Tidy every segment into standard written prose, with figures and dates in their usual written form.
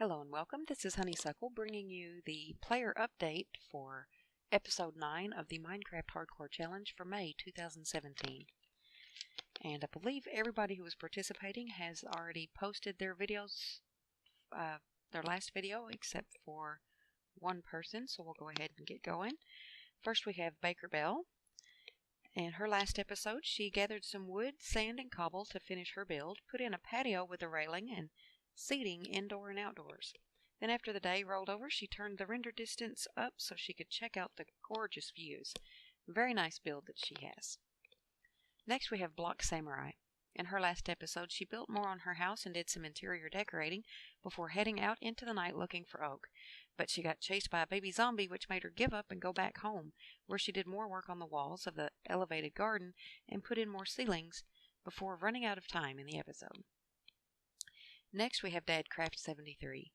Hello and welcome. This is Honeysuckle bringing you the player update for Episode 9 of the Minecraft Hardcore Challenge for May 2017. And I believe everybody who was participating has already posted their videos, their last video, except for one person, so we'll go ahead and get going. First we have Baker Bell. In her last episode, she gathered some wood, sand, and cobble to finish her build, put in a patio with a railing, and seating indoor and outdoors. Then after the day rolled over, she turned the render distance up so she could check out the gorgeous views. Very nice build that she has. Next we have Block Samurai. In her last episode, she built more on her house and did some interior decorating before heading out into the night looking for oak. But she got chased by a baby zombie, which made her give up and go back home, where she did more work on the walls of the elevated garden and put in more ceilings before running out of time in the episode. Next we have Dadcraft73.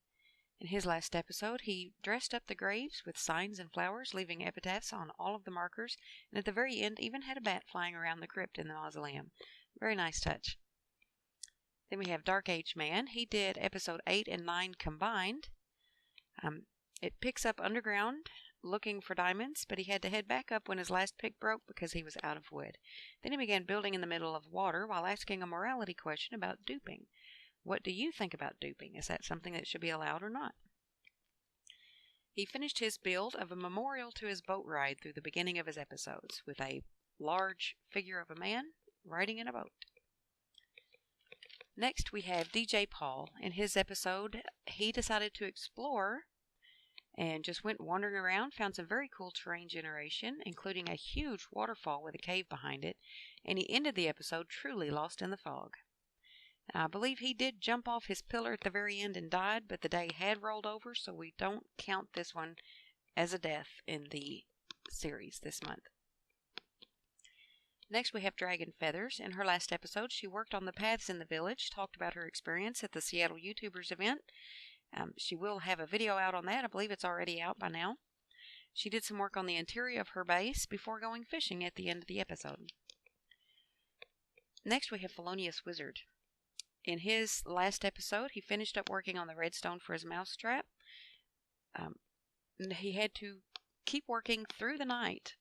In his last episode, he dressed up the graves with signs and flowers, leaving epitaphs on all of the markers, and at the very end even had a bat flying around the crypt in the mausoleum. Very nice touch. Then we have Dark Age Man. He did episode 8 and 9 combined. It picks up underground looking for diamonds, but he had to head back up when his last pick broke because he was out of wood. Then he began building in the middle of water while asking a morality question about duping. What do you think about duping? Is that something that should be allowed or not? He finished his build of a memorial to his boat ride through the beginning of his episodes with a large figure of a man riding in a boat. Next we have DJ Paul. In his episode, he decided to explore and just went wandering around, found some very cool terrain generation, including a huge waterfall with a cave behind it, and he ended the episode truly lost in the fog. I believe he did jump off his pillar at the very end and died, but the day had rolled over, so we don't count this one as a death in the series this month. Next we have Dragon Feathers. In her last episode, she worked on the paths in the village, talked about her experience at the Seattle YouTubers event. She will have a video out on that. I believe it's already out by now. She did some work on the interior of her base before going fishing at the end of the episode. Next we have Felonious Wizard. In his last episode, he finished up working on the redstone for his mousetrap. He had to keep working through the night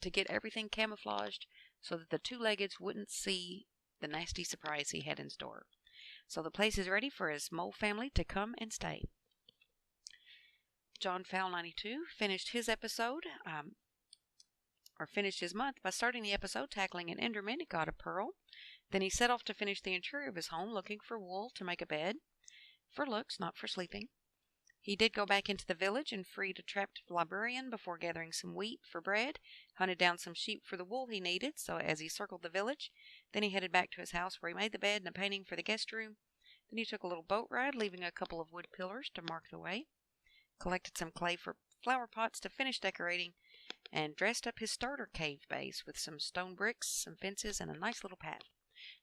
to get everything camouflaged so that the two-leggeds wouldn't see the nasty surprise he had in store. So the place is ready for his mole family to come and stay. John Fowl92 finished his episode, finished his month by starting the episode tackling an Enderman and got a pearl. Then he set off to finish the interior of his home, looking for wool to make a bed. For looks, not for sleeping. He did go back into the village and freed a trapped librarian before gathering some wheat for bread, hunted down some sheep for the wool he needed, so as he circled the village. Then he headed back to his house where he made the bed and a painting for the guest room. Then he took a little boat ride, leaving a couple of wood pillars to mark the way. Collected some clay for flower pots to finish decorating, and dressed up his starter cave base with some stone bricks, some fences, and a nice little path.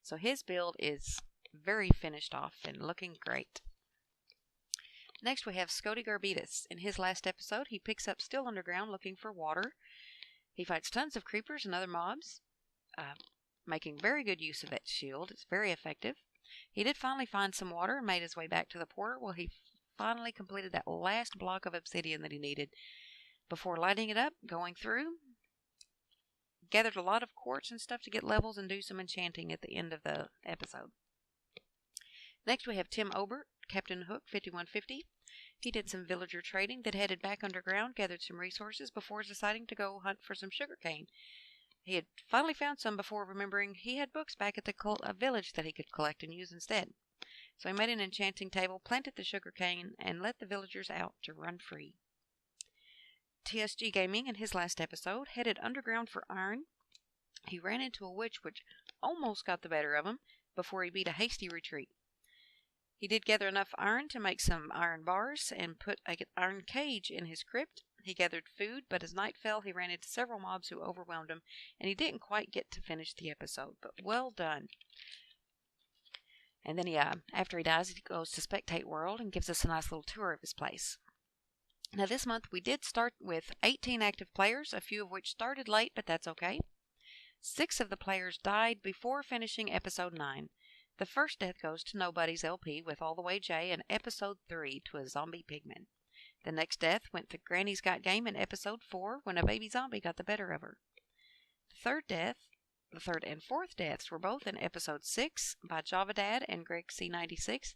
So his build is very finished off and looking great. Next we have Scody Garbetus. In his last episode, he picks up still underground looking for water. He fights tons of creepers and other mobs, making very good use of that shield. It's very effective. He did finally find some water and made his way back to the portal where he finally completed that last block of obsidian that he needed before lighting it up, going through. Gathered a lot of quartz and stuff to get levels and do some enchanting at the end of the episode. Next we have Tim Obert, Captain Hook 5150. He did some villager trading, then headed back underground, gathered some resources before deciding to go hunt for some sugarcane. He had finally found some before remembering he had books back at the village that he could collect and use instead. So he made an enchanting table, planted the sugarcane, and let the villagers out to run free. TSG Gaming, in his last episode, headed underground for iron. He ran into a witch which almost got the better of him before he beat a hasty retreat. He did gather enough iron to make some iron bars and put an iron cage in his crypt. He gathered food, but as night fell, he ran into several mobs who overwhelmed him, and he didn't quite get to finish the episode, but well done. And then after he dies, he goes to Spectate World and gives us a nice little tour of his place. Now this month we did start with 18 active players, a few of which started late, but that's okay. 6 of the players died before finishing episode 9. The first death goes to Nobody's LP with All the Way J in episode 3 to a zombie pigman. The next death went to Granny's Got Game in episode 4 when a baby zombie got the better of her. The third and fourth deaths were both in episode 6 by Java Dad and Greg C96.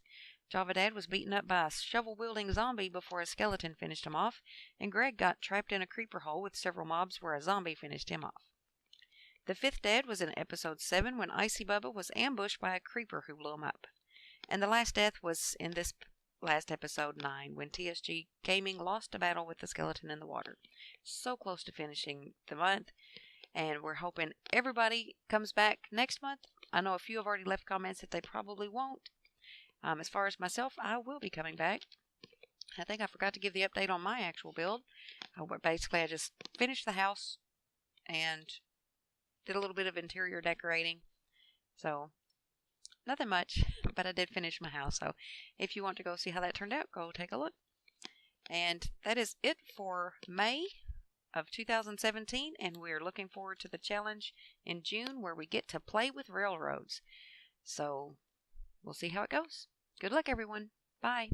Java Dad was beaten up by a shovel-wielding zombie before a skeleton finished him off, and Greg got trapped in a creeper hole with several mobs where a zombie finished him off. The fifth death was in episode 7 when Icy Bubba was ambushed by a creeper who blew him up. And the last death was in this last episode 9 when TSG Gaming lost a battle with the skeleton in the water. So close to finishing the month, and we're hoping everybody comes back next month. I know a few have already left comments that they probably won't. As far as myself, I will be coming back. I think I forgot to give the update on my actual build. Basically, I just finished the house and did a little bit of interior decorating. So, nothing much, but I did finish my house. So, if you want to go see how that turned out, go take a look. And that is it for May of 2017, and we're looking forward to the challenge in June where we get to play with railroads. So, we'll see how it goes. Good luck, everyone. Bye.